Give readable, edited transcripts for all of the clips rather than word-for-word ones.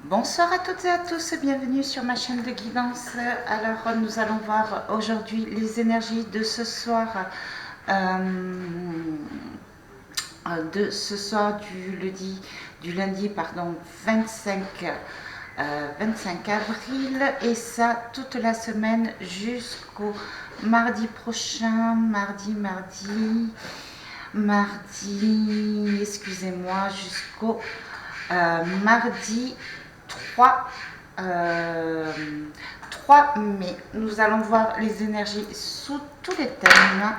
Bonsoir à toutes et à tous, bienvenue sur ma chaîne de guidance. Alors nous allons voir aujourd'hui les énergies de ce soir, du lundi pardon, 25 avril, et ça toute la semaine jusqu'au mardi prochain, excusez-moi, jusqu'au mardi 3, 3 mai. Nous allons voir les énergies sous tous les thèmes.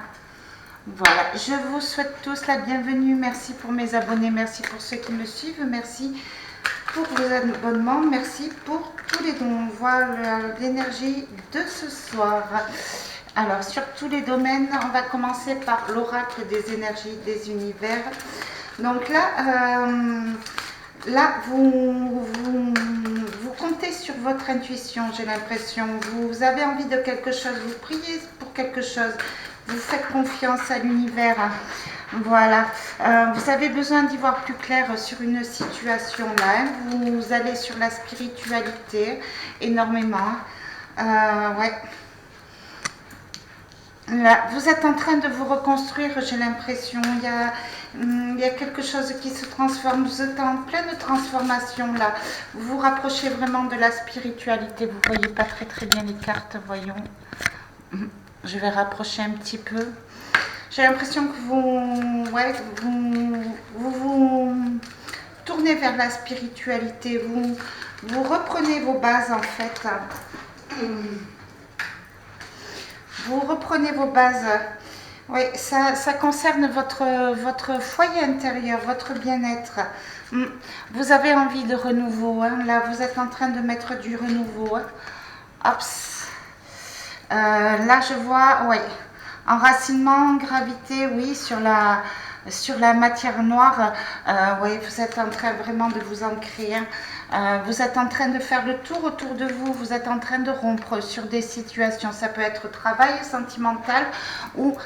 Voilà, je vous souhaite tous la bienvenue. Merci pour mes abonnés, merci pour ceux qui me suivent, merci pour vos abonnements, merci pour tous les dons. Voilà l'énergie de ce soir. Alors, sur tous les domaines, on va commencer par l'oracle des énergies des univers. Donc là, vous comptez sur votre intuition, j'ai l'impression. Vous avez envie de quelque chose, vous priez pour quelque chose, vous faites confiance à l'univers. Voilà, vous avez besoin d'y voir plus clair sur une situation là. Vous allez sur la spiritualité énormément. Ouais. Là, vous êtes en train de vous reconstruire, j'ai l'impression. Il y a quelque chose qui se transforme. Vous êtes en pleine transformation là. Vous vous rapprochez vraiment de la spiritualité. Vous voyez pas très bien les cartes, voyons. Je vais rapprocher un petit peu. J'ai l'impression que vous tournez vers la spiritualité. Vous reprenez vos bases en fait. Vous reprenez vos bases. Oui, ça concerne votre foyer intérieur, votre bien-être. Vous avez envie de renouveau. Hein. Là, vous êtes en train de mettre du renouveau. Hein. Hops. Là, je vois, oui, enracinement, gravité, oui, sur la matière noire. Oui, vous êtes en train vraiment de vous ancrer. Hein. Vous êtes en train de faire le tour autour de vous, vous êtes en train de rompre sur des situations, ça peut être travail, sentimental ou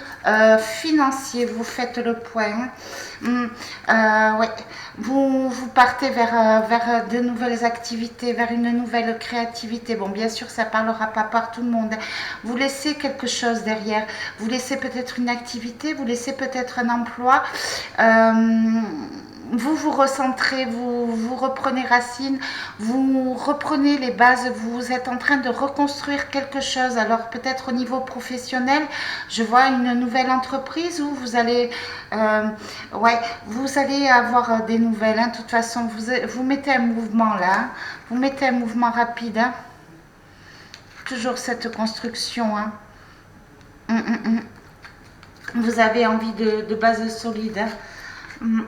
financier, vous faites le point. Ouais. Vous partez vers de nouvelles activités, vers une nouvelle créativité. Bon, bien sûr, ça ne parlera pas par tout le monde. Vous laissez quelque chose derrière, vous laissez peut-être une activité, vous laissez peut-être un emploi. Vous recentrez, vous reprenez racine, vous reprenez les bases, vous êtes en train de reconstruire quelque chose. Alors peut-être au niveau professionnel, je vois une nouvelle entreprise où vous allez, vous allez avoir des nouvelles. Hein. De toute façon, vous mettez un mouvement là, hein. Vous mettez un mouvement rapide. Hein. Toujours cette construction. Hein. Vous avez envie de bases solides. Hein.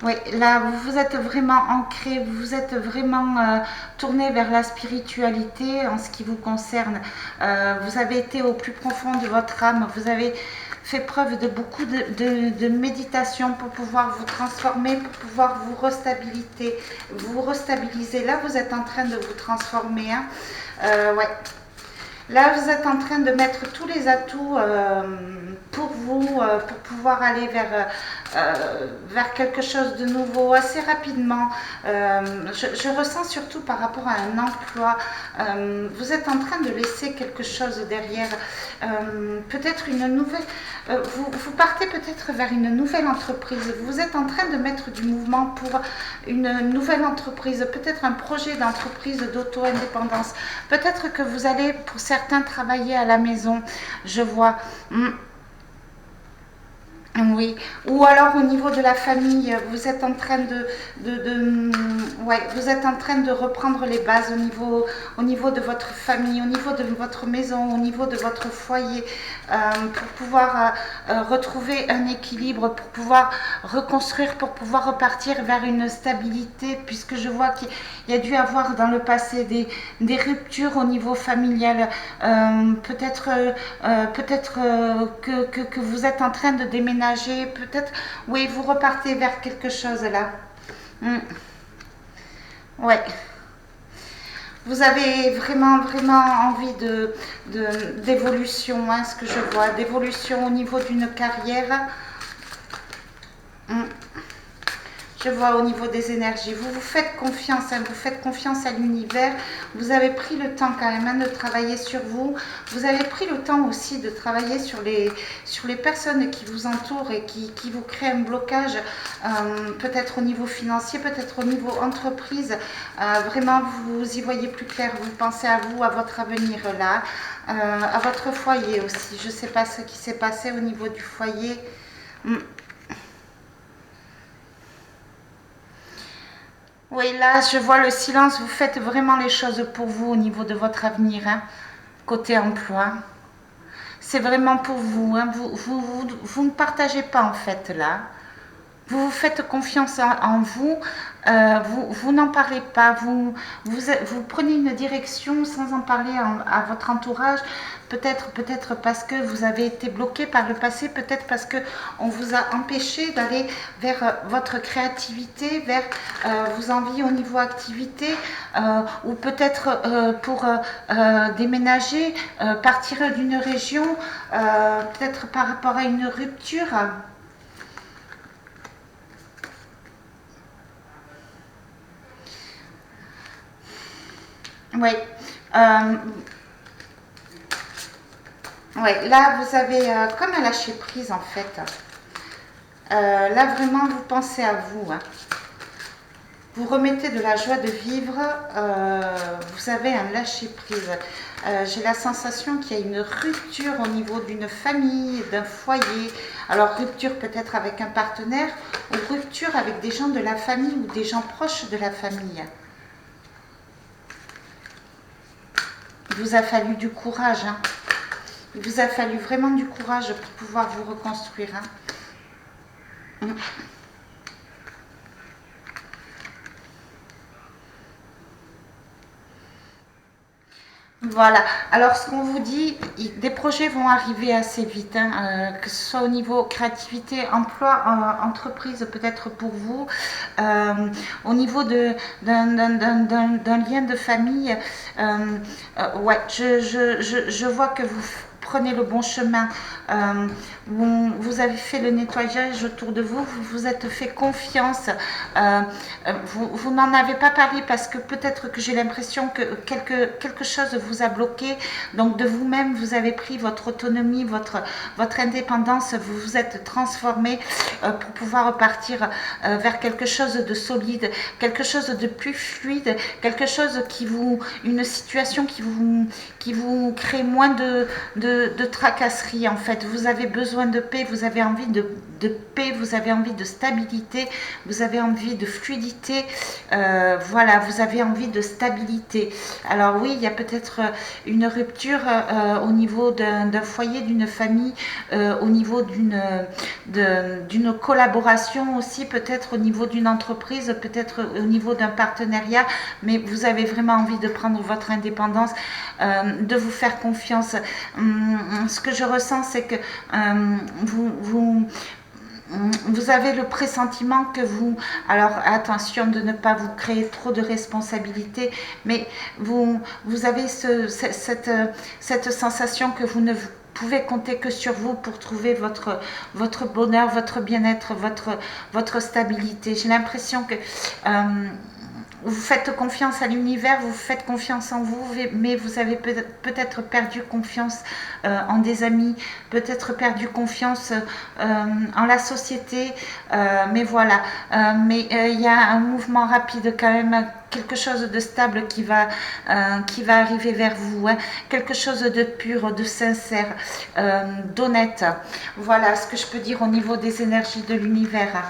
Oui, là, vous êtes vraiment ancré, vous êtes vraiment tourné vers la spiritualité en ce qui vous concerne. Vous avez été au plus profond de votre âme, vous avez fait preuve de beaucoup de méditation pour pouvoir vous transformer, pour pouvoir vous restabiliser. Là, vous êtes en train de vous transformer. Hein. Ouais. Là, vous êtes en train de mettre tous les atouts pour vous, pour pouvoir aller vers quelque chose de nouveau assez rapidement. Je ressens surtout par rapport à un emploi. Vous êtes en train de laisser quelque chose derrière. Peut-être une nouvelle... vous partez peut-être vers une nouvelle entreprise. Vous êtes en train de mettre du mouvement pour une nouvelle entreprise. Peut-être un projet d'entreprise d'auto-indépendance. Peut-être que vous allez, pour certains, travailler à la maison. Je vois... Oui, ou alors au niveau de la famille, vous êtes en train vous êtes en train de reprendre les bases au niveau de votre famille, au niveau de votre maison, au niveau de votre foyer, pour pouvoir retrouver un équilibre, pour pouvoir reconstruire, pour pouvoir repartir vers une stabilité, puisque je vois qu'il y a dû avoir dans le passé des ruptures au niveau familial. Peut-être que vous êtes en train de déménager. Peut-être, oui, vous repartez vers quelque chose là. Ouais. Vous avez vraiment envie d'évolution, hein, ce que je vois, d'évolution au niveau d'une carrière. Je vois au niveau des énergies. Vous vous faites confiance, hein, vous faites confiance à l'univers. Vous avez pris le temps quand même, hein, de travailler sur vous. Vous avez pris le temps aussi de travailler sur les personnes qui vous entourent et qui vous créent un blocage, peut-être au niveau financier, peut-être au niveau entreprise. Vraiment, vous y voyez plus clair. Vous pensez à vous, à votre avenir là, à votre foyer aussi. Je ne sais pas ce qui s'est passé au niveau du foyer. Oui, là, je vois le silence. Vous faites vraiment les choses pour vous au niveau de votre avenir, hein, côté emploi. C'est vraiment pour vous, hein. Vous ne partagez pas en fait là. Vous vous faites confiance en vous, vous n'en parlez pas, vous prenez une direction sans en parler à votre entourage, peut-être parce que vous avez été bloqué par le passé, peut-être parce que on vous a empêché d'aller vers votre créativité, vers vos envies au niveau activité, ou peut-être pour déménager, partir d'une région, peut-être par rapport à une rupture. Oui. Euh, ouais, là, vous avez comme un lâcher prise en fait. Là, vraiment, vous pensez à vous, hein. Vous remettez de la joie de vivre. Vous avez un lâcher prise. J'ai la sensation qu'il y a une rupture au niveau d'une famille, d'un foyer. Alors, rupture peut-être avec un partenaire ou rupture avec des gens de la famille ou des gens proches de la famille. Il vous a fallu du courage, hein. Il vous a fallu vraiment du courage pour pouvoir vous reconstruire, hein. Voilà. Alors, ce qu'on vous dit, des projets vont arriver assez vite, hein, que ce soit au niveau créativité, emploi, entreprise, peut-être pour vous, au niveau d'un lien de famille. Ouais, je vois que vous prenez le bon chemin. Vous avez fait le nettoyage autour de vous, vous vous êtes fait confiance. Vous n'en avez pas parlé parce que peut-être que j'ai l'impression que quelque chose vous a bloqué. Donc de vous-même, vous avez pris votre autonomie, votre indépendance, vous vous êtes transformé pour pouvoir repartir vers quelque chose de solide, quelque chose de plus fluide, quelque chose une situation qui vous crée moins de tracasserie en fait. Vous avez besoin de paix, vous avez envie de paix, vous avez envie de stabilité, vous avez envie de fluidité, voilà, vous avez envie de stabilité. Alors oui, il y a peut-être une rupture au niveau d'un foyer, d'une famille, au niveau d'une collaboration aussi, peut-être au niveau d'une entreprise, peut-être au niveau d'un partenariat, mais vous avez vraiment envie de prendre votre indépendance, de vous faire confiance. Ce que je ressens, c'est que vous avez le pressentiment que alors attention de ne pas vous créer trop de responsabilités, mais vous avez cette sensation que vous ne pouvez compter que sur vous pour trouver votre bonheur, votre bien-être, votre stabilité. J'ai l'impression que vous faites confiance à l'univers, vous faites confiance en vous, mais vous avez peut-être perdu confiance en des amis, peut-être perdu confiance en la société, mais voilà. Mais il y a un mouvement rapide quand même, quelque chose de stable qui va arriver vers vous, hein. Quelque chose de pur, de sincère, d'honnête. Voilà ce que je peux dire au niveau des énergies de l'univers,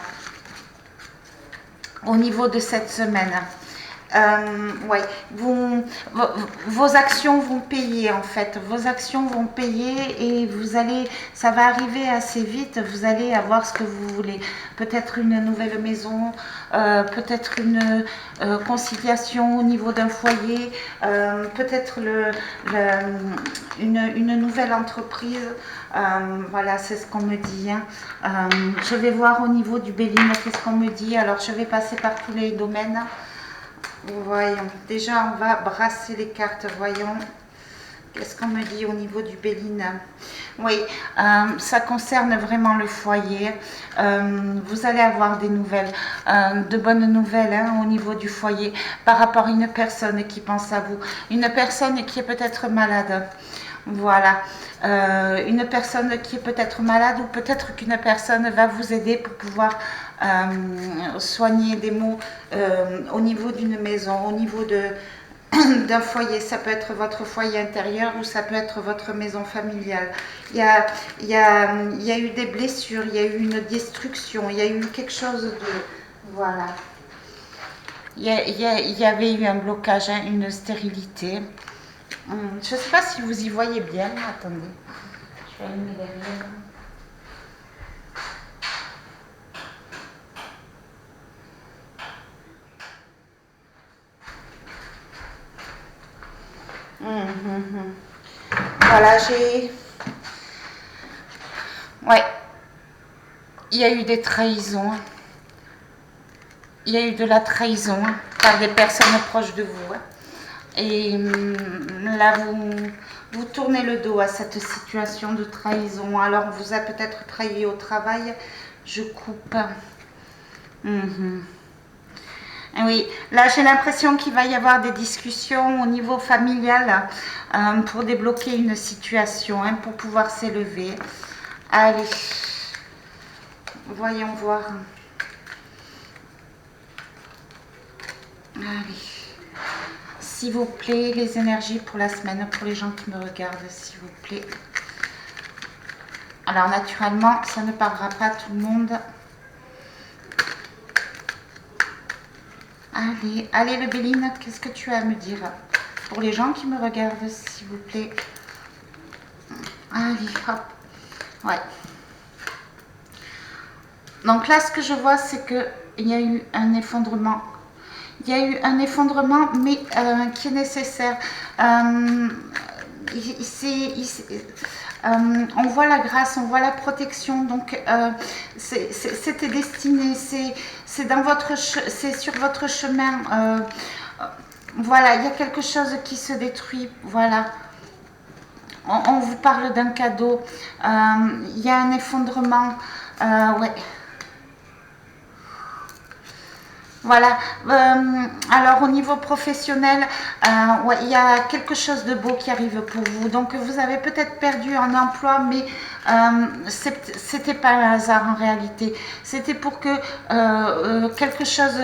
au niveau de cette semaine. Ouais, vos actions vont payer en fait. Vos actions vont payer et ça va arriver assez vite. Vous allez avoir ce que vous voulez. Peut-être une nouvelle maison, peut-être une conciliation au niveau d'un foyer, peut-être une nouvelle entreprise. Voilà, c'est ce qu'on me dit, hein. Je vais voir au niveau du Béline, qu'est-ce qu'on me dit. Alors, je vais passer par tous les domaines. Voyons, déjà on va brasser les cartes, voyons. Qu'est-ce qu'on me dit au niveau du Béline? Oui, ça concerne vraiment le foyer. Vous allez avoir des nouvelles, de bonnes nouvelles hein, au niveau du foyer par rapport à une personne qui pense à vous, une personne qui est peut-être malade. Voilà, une personne qui est peut-être malade ou peut-être qu'une personne va vous aider pour pouvoir soigner des maux au niveau d'une maison, au niveau de d'un foyer. Ça peut être votre foyer intérieur ou ça peut être votre maison familiale. Il y a eu des blessures, il y a eu une destruction, il y a eu quelque chose de... Voilà. Il y avait eu un blocage, hein, une stérilité. Je ne sais pas si vous y voyez bien. Attendez. Je vais allumer derrière. Voilà, j'ai... Ouais. Il y a eu des trahisons. Il y a eu de la trahison par des personnes proches de vous. Et là, vous tournez le dos à cette situation de trahison. Alors, on vous a peut-être trahi au travail. Je coupe. Oui, là j'ai l'impression qu'il va y avoir des discussions au niveau familial pour débloquer une situation, hein, pour pouvoir s'élever. Allez, voyons voir. Allez, s'il vous plaît, les énergies pour la semaine, pour les gens qui me regardent, s'il vous plaît. Alors naturellement, ça ne parlera pas à tout le monde. Allez le Béline, qu'est-ce que tu as à me dire pour les gens qui me regardent, s'il vous plaît. Allez, hop. Ouais. Donc là, ce que je vois, c'est qu'il y a eu un effondrement. Il y a eu un effondrement, mais qui est nécessaire. On voit la grâce, on voit la protection, donc c'était destiné, c'est sur votre chemin. Voilà, il y a quelque chose qui se détruit, voilà. On vous parle d'un cadeau, il y a un effondrement, ouais. Voilà, alors au niveau professionnel, ouais, il y a quelque chose de beau qui arrive pour vous. Donc vous avez peut-être perdu un emploi, mais c'était pas un hasard en réalité. C'était pour que quelque chose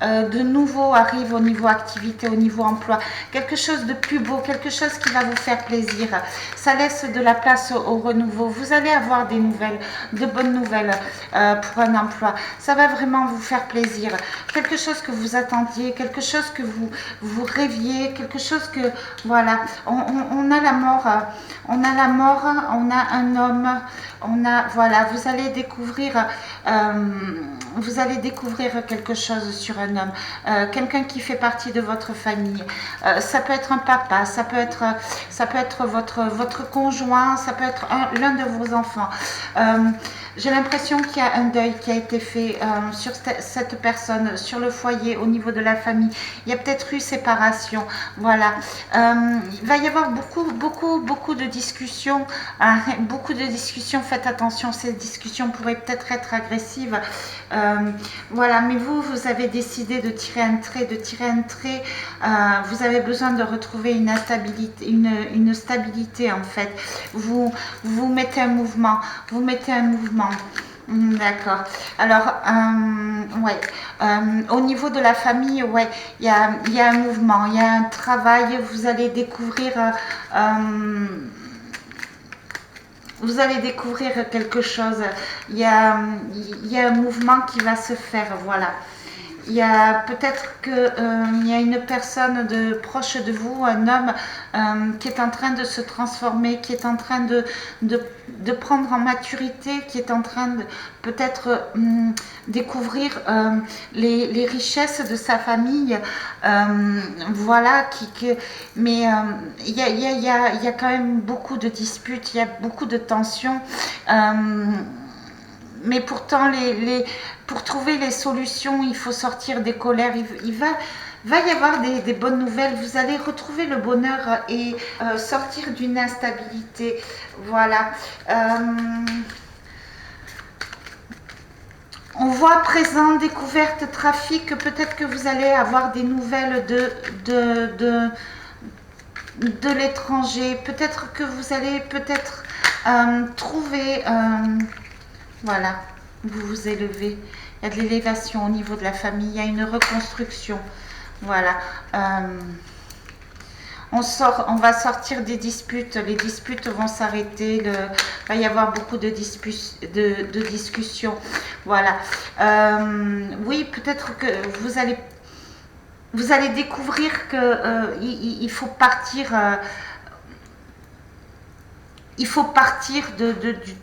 de nouveau arrive au niveau activité, au niveau emploi. Quelque chose de plus beau, quelque chose qui va vous faire plaisir. Ça laisse de la place au renouveau. Vous allez avoir des nouvelles, de bonnes nouvelles pour un emploi. Ça va vraiment vous faire plaisir. Quelque chose que vous attendiez, quelque chose que vous rêviez, quelque chose que, voilà, on a la mort, on a un homme, voilà, vous allez découvrir quelque chose sur un homme, quelqu'un qui fait partie de votre famille. Ça peut être un papa, ça peut être votre conjoint, ça peut être l'un de vos enfants. J'ai l'impression qu'il y a un deuil qui a été fait sur cette personne, sur le foyer, au niveau de la famille. Il y a peut-être eu séparation. Voilà. Il va y avoir beaucoup de discussions. Beaucoup de discussions. Faites attention, ces discussions pourraient peut-être être agressives. Voilà. Mais vous avez décidé de tirer un trait. Vous avez besoin de retrouver une stabilité en fait. Vous mettez un mouvement. D'accord. Alors, ouais. Au niveau de la famille, ouais, il y a un mouvement, il y a un travail. Vous allez découvrir quelque chose. Il y a un mouvement qui va se faire, voilà. Il y a peut-être qu'il y a une personne proche de vous, un homme qui est en train de se transformer, qui est en train de prendre en maturité, qui est en train de peut-être découvrir les richesses de sa famille. Voilà, mais il y a quand même beaucoup de disputes, il y a beaucoup de tensions. Mais pourtant, pour trouver les solutions, il faut sortir des colères. Va y avoir des bonnes nouvelles. Vous allez retrouver le bonheur et sortir d'une instabilité. Voilà. On voit présent, découverte, trafic. Peut-être que vous allez avoir des nouvelles de l'étranger. Peut-être que vous allez trouver... voilà, vous vous élevez. Il y a de l'élévation au niveau de la famille. Il y a une reconstruction. Voilà. On va sortir des disputes. Les disputes vont s'arrêter. Il va y avoir beaucoup de discussions. Voilà. Oui, peut-être que vous allez découvrir que il faut partir. Il faut partir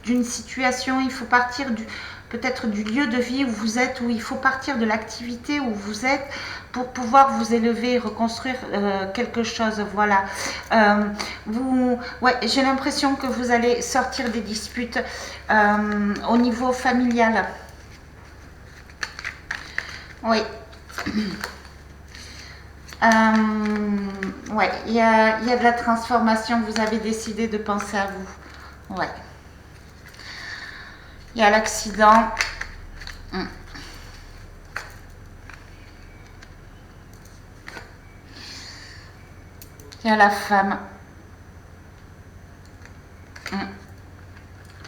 d'une situation. Il faut partir peut-être du lieu de vie où vous êtes, où il faut partir de l'activité où vous êtes pour pouvoir vous élever et reconstruire quelque chose. Voilà. Ouais, j'ai l'impression que vous allez sortir des disputes au niveau familial. Oui. Ouais, il y a de la transformation. Vous avez décidé de penser à vous. Ouais. Il y a l'accident. Il y a la femme.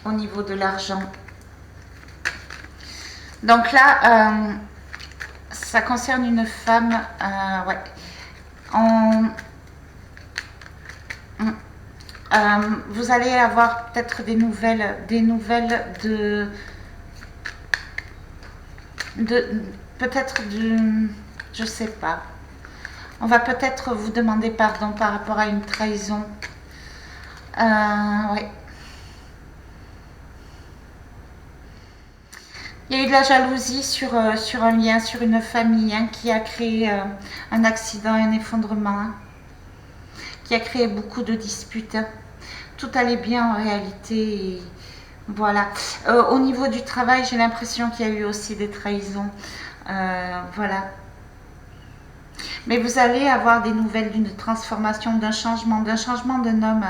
Au niveau de l'argent. Donc là, ça concerne une femme. Ouais. Vous allez avoir peut-être des nouvelles de peut-être je sais pas. On va peut-être vous demander pardon par rapport à une trahison. Oui. Il y a eu de la jalousie sur un lien, sur une famille qui a créé un accident, un effondrement, qui a créé beaucoup de disputes. Tout allait bien en réalité. Et voilà. Au niveau du travail, j'ai l'impression qu'il y a eu aussi des trahisons. Voilà. Mais vous allez avoir des nouvelles d'une transformation, d'un changement d'un homme.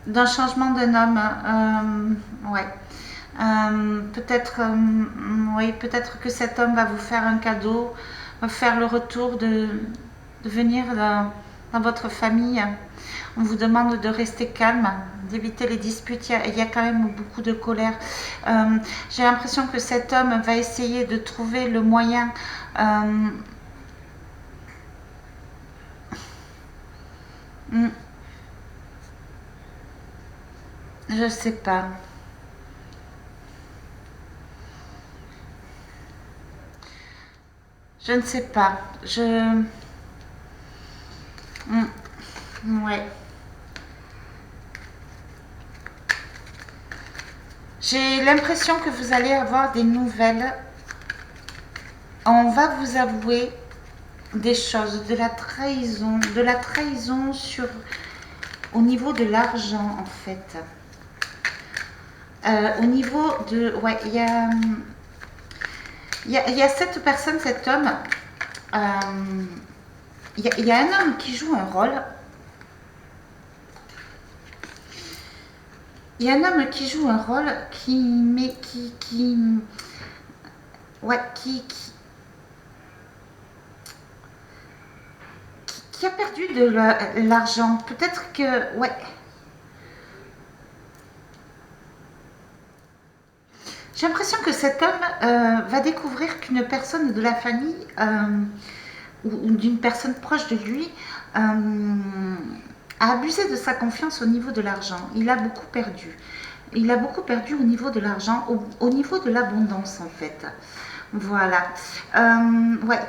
D'un changement d'un homme. Ouais. Peut-être oui, peut-être que cet homme va vous faire un cadeau, va faire le retour de venir dans votre famille. On vous demande de rester calme, d'éviter les disputes. Il y a quand même beaucoup de colère. J'ai l'impression que cet homme va essayer de trouver le moyen je sais pas. Je ne sais pas. Ouais. J'ai l'impression que vous allez avoir des nouvelles. On va vous avouer des choses, de la trahison au niveau de l'argent en fait. Au niveau de... Ouais, il y a cette personne, cet homme. Il y a un homme qui joue un rôle. Il y a un homme qui joue un rôle ouais, qui a perdu de l'argent. Peut-être que... Ouais. J'ai l'impression que cet homme va découvrir qu'une personne de la famille ou d'une personne proche de lui a abusé de sa confiance au niveau de l'argent. Il a beaucoup perdu. Il a beaucoup perdu au niveau de l'argent, au niveau de l'abondance en fait. Voilà. Ouais.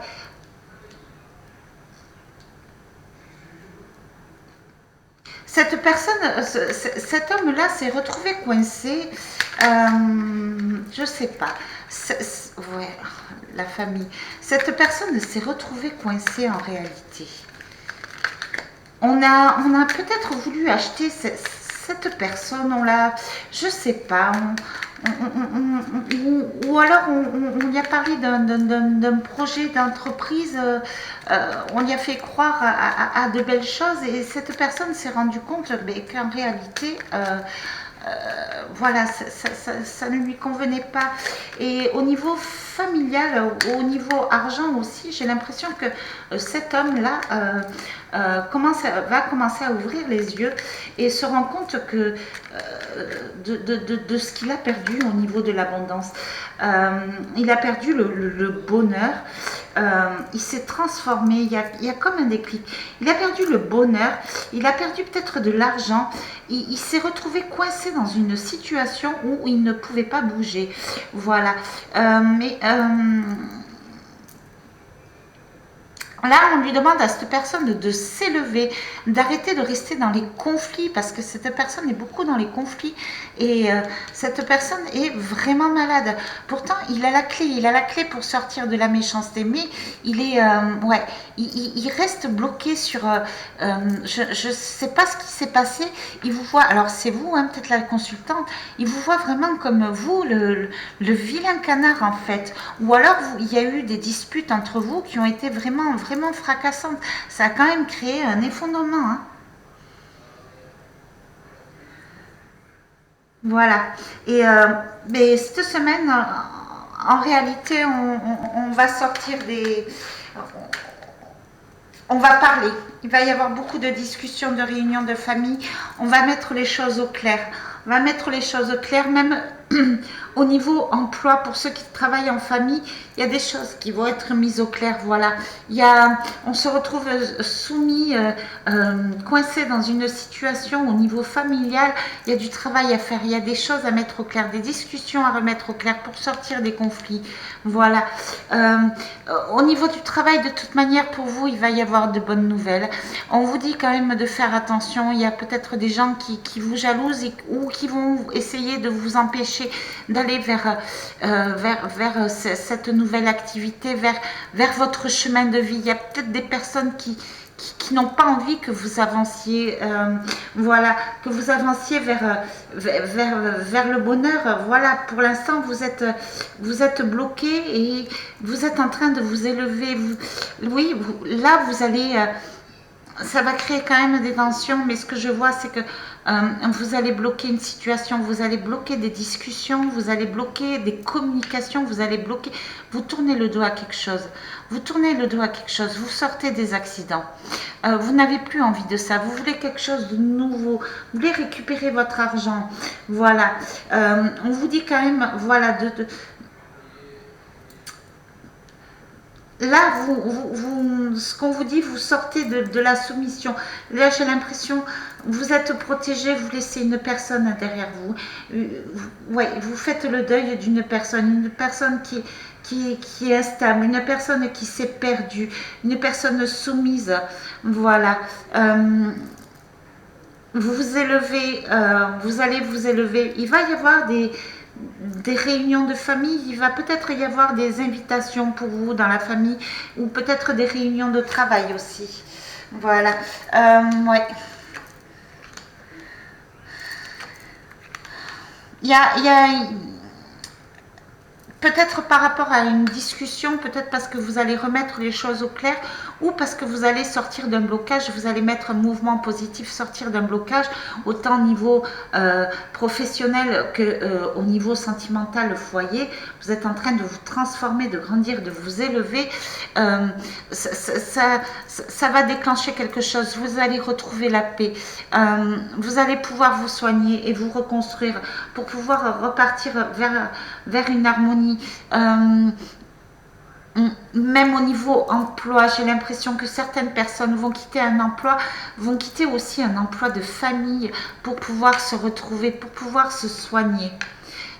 Cette personne, cet homme-là s'est retrouvé coincé. Je sais pas. Ouais, la famille. Cette personne s'est retrouvée coincée en réalité. On a peut-être voulu acheter cette personne. Je sais pas. Ou alors on lui a parlé d'un projet d'entreprise, on lui a fait croire à de belles choses et cette personne s'est rendue compte qu'en réalité, voilà, ça ne lui convenait pas. Et au niveau familial, au niveau argent aussi, j'ai l'impression que cet homme-là va commencer à ouvrir les yeux et se rend compte que de ce qu'il a perdu au niveau de l'abondance. Il a perdu le bonheur. Il s'est transformé, il y a comme un déclic. Il a perdu le bonheur, il a perdu peut-être de l'argent, il s'est retrouvé coincé dans une situation où il ne pouvait pas bouger. Voilà. Mais là, on lui demande à cette personne de s'élever, d'arrêter de rester dans les conflits, parce que cette personne est beaucoup dans les conflits et cette personne est vraiment malade. Pourtant, il a la clé pour sortir de la méchanceté, mais il est, ouais, il reste bloqué sur. Je ne sais pas ce qui s'est passé. Il vous voit, alors c'est vous, hein, peut-être la consultante, il vous voit vraiment comme vous, le vilain canard en fait. Ou alors, il y a eu des disputes entre vous qui ont été vraiment fracassante. Ça a quand même créé un effondrement. Hein. Voilà. Et mais cette semaine, en réalité, on va sortir des... On va parler. Il va y avoir beaucoup de discussions, de réunions de famille. On va mettre les choses au clair. On va mettre les choses au clair, même au niveau emploi, pour ceux qui travaillent en famille, il y a des choses qui vont être mises au clair. Voilà. On se retrouve soumis, coincé dans une situation au niveau familial. Il y a du travail à faire, il y a des choses à mettre au clair, des discussions à remettre au clair pour sortir des conflits. Voilà. Au niveau du travail, de toute manière, pour vous, il va y avoir de bonnes nouvelles. On vous dit quand même de faire attention. Il y a peut-être des gens qui vous jalousent ou qui vont essayer de vous empêcher d'aller vers cette nouvelle activité, vers votre chemin de vie. Il y a peut-être des personnes qui n'ont pas envie que vous avanciez, voilà, que vous avanciez vers le bonheur. Voilà, pour l'instant, vous êtes bloqué et vous êtes en train de vous élever. Là, vous allez... ça va créer quand même des tensions, mais ce que je vois, c'est que vous allez bloquer une situation, vous allez bloquer des discussions, vous allez bloquer des communications, vous tournez le dos à quelque chose, vous sortez des accidents, vous n'avez plus envie de ça, vous voulez quelque chose de nouveau, vous voulez récupérer votre argent, voilà, on vous dit quand même, voilà, là, ce qu'on vous dit, vous sortez de la soumission. Là, j'ai l'impression, vous êtes protégé, vous laissez une personne derrière vous. Ouais, vous faites le deuil d'une personne qui est instable, une personne qui s'est perdue, une personne soumise. Voilà. Vous vous élevez, vous allez vous élever. Il va y avoir des réunions de famille, il va peut-être y avoir des invitations pour vous dans la famille ou peut-être des réunions de travail aussi. Voilà. Ouais. Il y a peut-être par rapport à une discussion, peut-être parce que vous allez remettre les choses au clair ou parce que vous allez sortir d'un blocage, vous allez mettre un mouvement positif, sortir d'un blocage, autant au niveau professionnel que au niveau sentimental, le foyer. Vous êtes en train de vous transformer, de grandir, de vous élever. Ça va déclencher quelque chose. Vous allez retrouver la paix. Vous allez pouvoir vous soigner et vous reconstruire pour pouvoir repartir vers une harmonie. Même au niveau emploi, j'ai l'impression que certaines personnes vont quitter un emploi, vont quitter aussi un emploi de famille pour pouvoir se retrouver, pour pouvoir se soigner.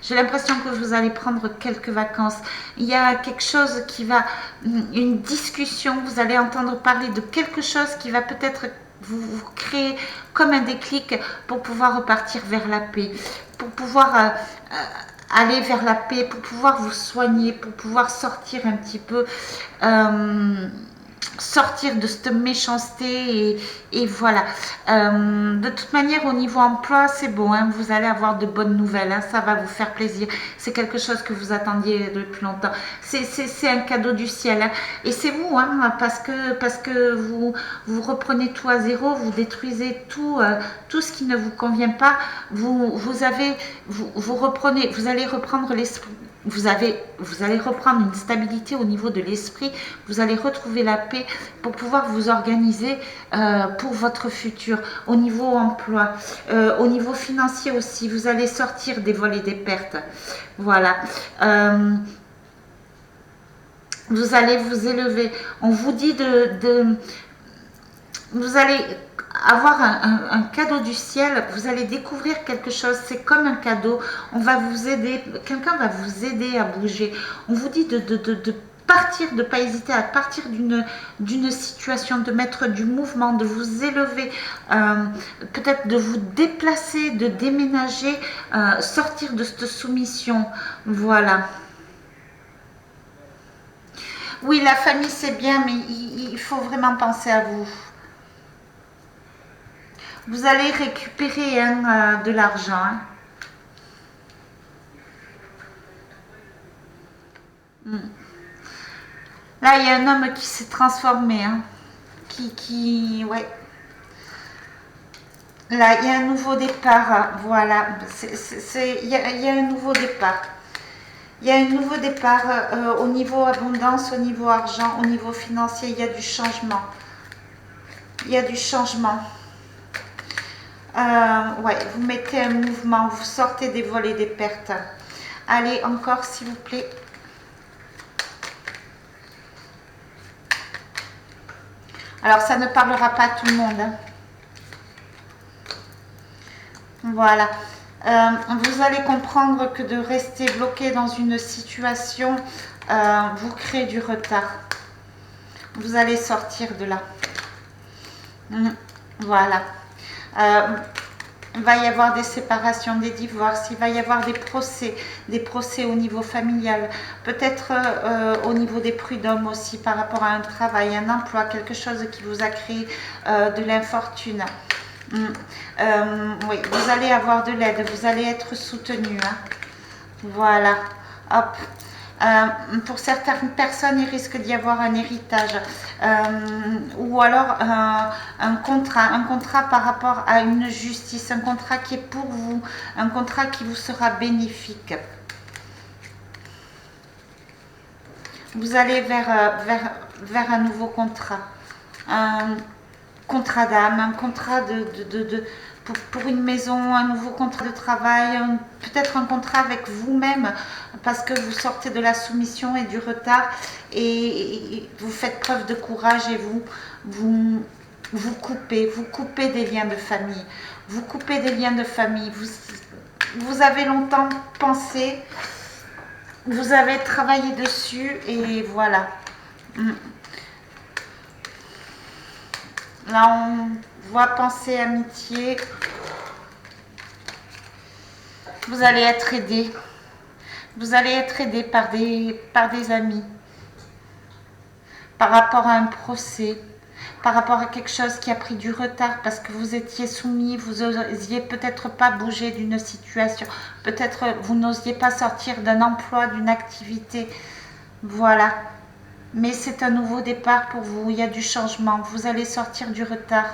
J'ai l'impression que vous allez prendre quelques vacances. Il y a quelque chose qui va, une discussion, vous allez entendre parler de quelque chose qui va peut-être vous créer comme un déclic pour pouvoir repartir vers la paix, pour pouvoir aller vers la paix, pour pouvoir vous soigner, pour pouvoir sortir un petit peu sortir de cette méchanceté et voilà. De toute manière, au niveau emploi, c'est bon, hein, vous allez avoir de bonnes nouvelles, hein, ça va vous faire plaisir. C'est quelque chose que vous attendiez depuis longtemps. C'est un cadeau du ciel, hein. Et c'est vous, hein, parce que vous reprenez tout à zéro, vous détruisez tout, tout ce qui ne vous convient pas. Vous reprenez, vous allez reprendre l'esprit. Vous allez reprendre une stabilité au niveau de l'esprit, vous allez retrouver la paix pour pouvoir vous organiser pour votre futur, au niveau emploi, au niveau financier aussi, vous allez sortir des vols et des pertes. Voilà. Vous allez vous élever. On vous dit vous allez avoir un cadeau du ciel, vous allez découvrir quelque chose, c'est comme un cadeau, on va vous aider, quelqu'un va vous aider à bouger. On vous dit de partir, de ne pas hésiter à partir d'une situation, de mettre du mouvement, de vous élever, peut-être de vous déplacer, de déménager, sortir de cette soumission. Voilà. Oui, la famille c'est bien, mais il faut vraiment penser à vous. Vous allez récupérer hein, de l'argent. Hein. Là, il y a un homme qui s'est transformé. Hein. Ouais. Là, il y a un nouveau départ. Voilà. Il y a un nouveau départ. Il y a un nouveau départ au niveau abondance, au niveau argent, au niveau financier. Il y a du changement. Il y a du changement. Ouais, vous mettez un mouvement, vous sortez des vols et des pertes. Allez, encore s'il vous plaît. Alors, ça ne parlera pas à tout le monde. Hein. Voilà. Vous allez comprendre que de rester bloqué dans une situation vous crée du retard. Vous allez sortir de là. Voilà. Il va y avoir des séparations, des divorces, il va y avoir des procès au niveau familial, peut-être au niveau des prud'hommes aussi par rapport à un travail, un emploi, quelque chose qui vous a créé de l'infortune. Oui, vous allez avoir de l'aide, vous allez être soutenu. Hein. Voilà, hop. Pour certaines personnes, il risque d'y avoir un héritage ou alors un contrat par rapport à une justice, un contrat qui est pour vous, un contrat qui vous sera bénéfique. Vous allez vers un nouveau contrat, un contrat d'âme, un contrat pour une maison, un nouveau contrat de travail, peut-être un contrat avec vous-même parce que vous sortez de la soumission et du retard et vous faites preuve de courage et vous coupez des liens de famille. Vous coupez des liens de famille. Vous avez longtemps pensé, vous avez travaillé dessus et voilà. Là, on voit pensée, amitié. Vous allez être aidé. Vous allez être aidé par des amis. Par rapport à un procès. Par rapport à quelque chose qui a pris du retard parce que vous étiez soumis, vous n'osiez peut-être pas bouger d'une situation. Peut-être vous n'osiez pas sortir d'un emploi, d'une activité. Voilà. Mais c'est un nouveau départ pour vous, il y a du changement, vous allez sortir du retard.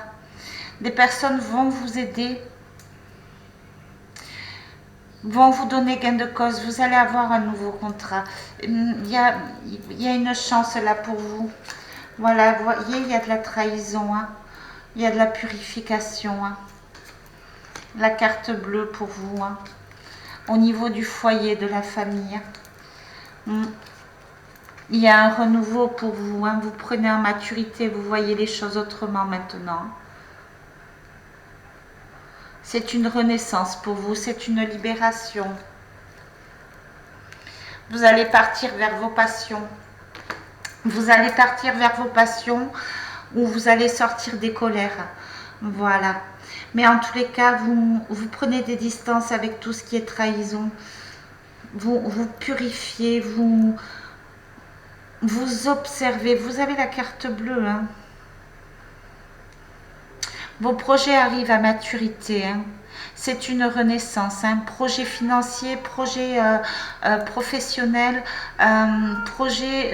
Des personnes vont vous aider, vont vous donner gain de cause, vous allez avoir un nouveau contrat. Il y a une chance là pour vous. Voilà, vous voyez, il y a de la trahison, hein. Il y a de la purification. Hein. La carte bleue pour vous, hein. Au niveau du foyer, de la famille. Il y a un renouveau pour vous, hein. Vous prenez en maturité, vous voyez les choses autrement maintenant. C'est une renaissance pour vous, c'est une libération. Vous allez partir vers vos passions. Vous allez partir vers vos passions ou vous allez sortir des colères. Voilà. Mais en tous les cas, vous prenez des distances avec tout ce qui est trahison. Vous purifiez, Vous observez, vous avez la carte bleue, hein. Vos projets arrivent à maturité, hein. C'est une renaissance, hein. Projet financier, projet professionnel, projet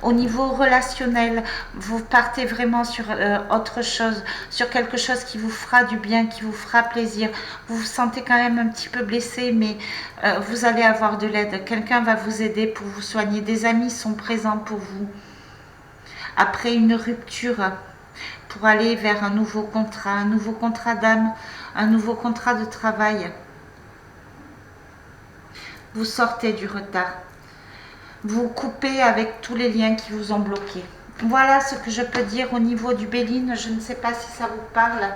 au niveau relationnel. Vous partez vraiment sur autre chose, sur quelque chose qui vous fera du bien, qui vous fera plaisir. Vous vous sentez quand même un petit peu blessé, mais vous allez avoir de l'aide. Quelqu'un va vous aider pour vous soigner. Des amis sont présents pour vous. Après une rupture, pour aller vers un nouveau contrat d'âme, un nouveau contrat de travail. Vous sortez du retard. Vous coupez avec tous les liens qui vous ont bloqué. Voilà ce que je peux dire au niveau du Béline. Je ne sais pas si ça vous parle.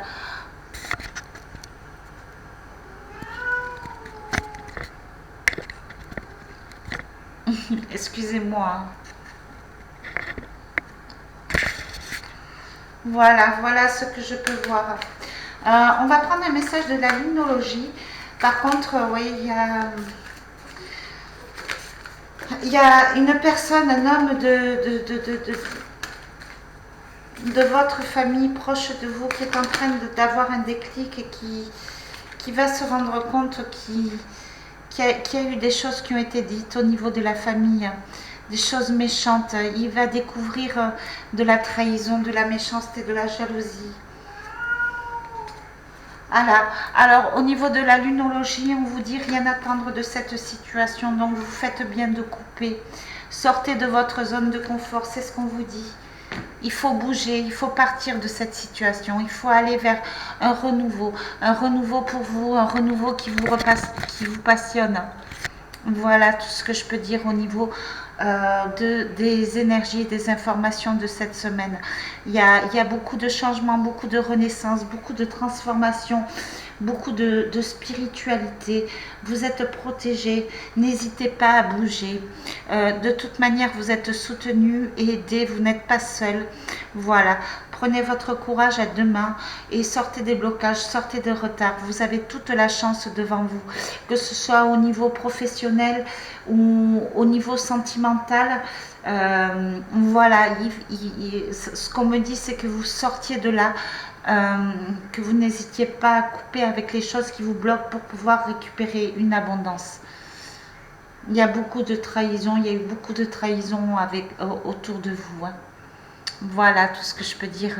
Excusez-moi. Voilà, voilà ce que je peux voir. On va prendre un message de la lunologie. Par contre, oui, il y a une personne, un homme de votre famille proche de vous qui est en train d'avoir un déclic et qui va se rendre compte qu'il y a eu des choses qui ont été dites au niveau de la famille, des choses méchantes. Il va découvrir de la trahison, de la méchanceté, de la jalousie. Alors, au niveau de la lunologie, on vous dit rien attendre de cette situation, donc vous faites bien de couper. Sortez de votre zone de confort, c'est ce qu'on vous dit. Il faut bouger, il faut partir de cette situation, il faut aller vers un renouveau pour vous, un renouveau qui vous passionne. Voilà tout ce que je peux dire au niveau des énergies et des informations de cette semaine. Il y a beaucoup de changements, beaucoup de renaissance, beaucoup de transformations, beaucoup de spiritualité. Vous êtes protégés, n'hésitez pas à bouger. De toute manière, vous êtes soutenus et aidés, vous n'êtes pas seuls. Voilà, prenez votre courage à deux mains et sortez des blocages, sortez des retards. Vous avez toute la chance devant vous, que ce soit au niveau professionnel ou au niveau sentimental. Voilà, ce qu'on me dit, c'est que vous sortiez de là, que vous n'hésitiez pas à couper avec les choses qui vous bloquent pour pouvoir récupérer une abondance. Il y a beaucoup de trahison, il y a eu beaucoup de trahison autour de vous, hein. Voilà tout ce que je peux dire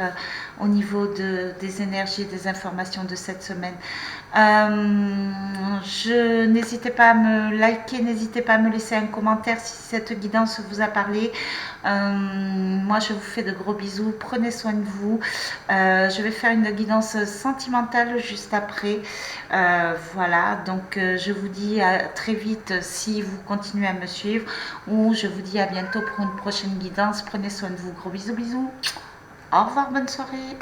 au niveau des énergies et des informations de cette semaine. N'hésitez pas à me liker, n'hésitez pas à me laisser un commentaire si cette guidance vous a parlé. Moi, je vous fais de gros bisous. Prenez soin de vous. Je vais faire une guidance sentimentale juste après. Voilà, donc je vous dis à très vite si vous continuez à me suivre, ou je vous dis à bientôt pour une prochaine guidance. Prenez soin de vous. Gros bisous, bisous. Au revoir, bonne soirée.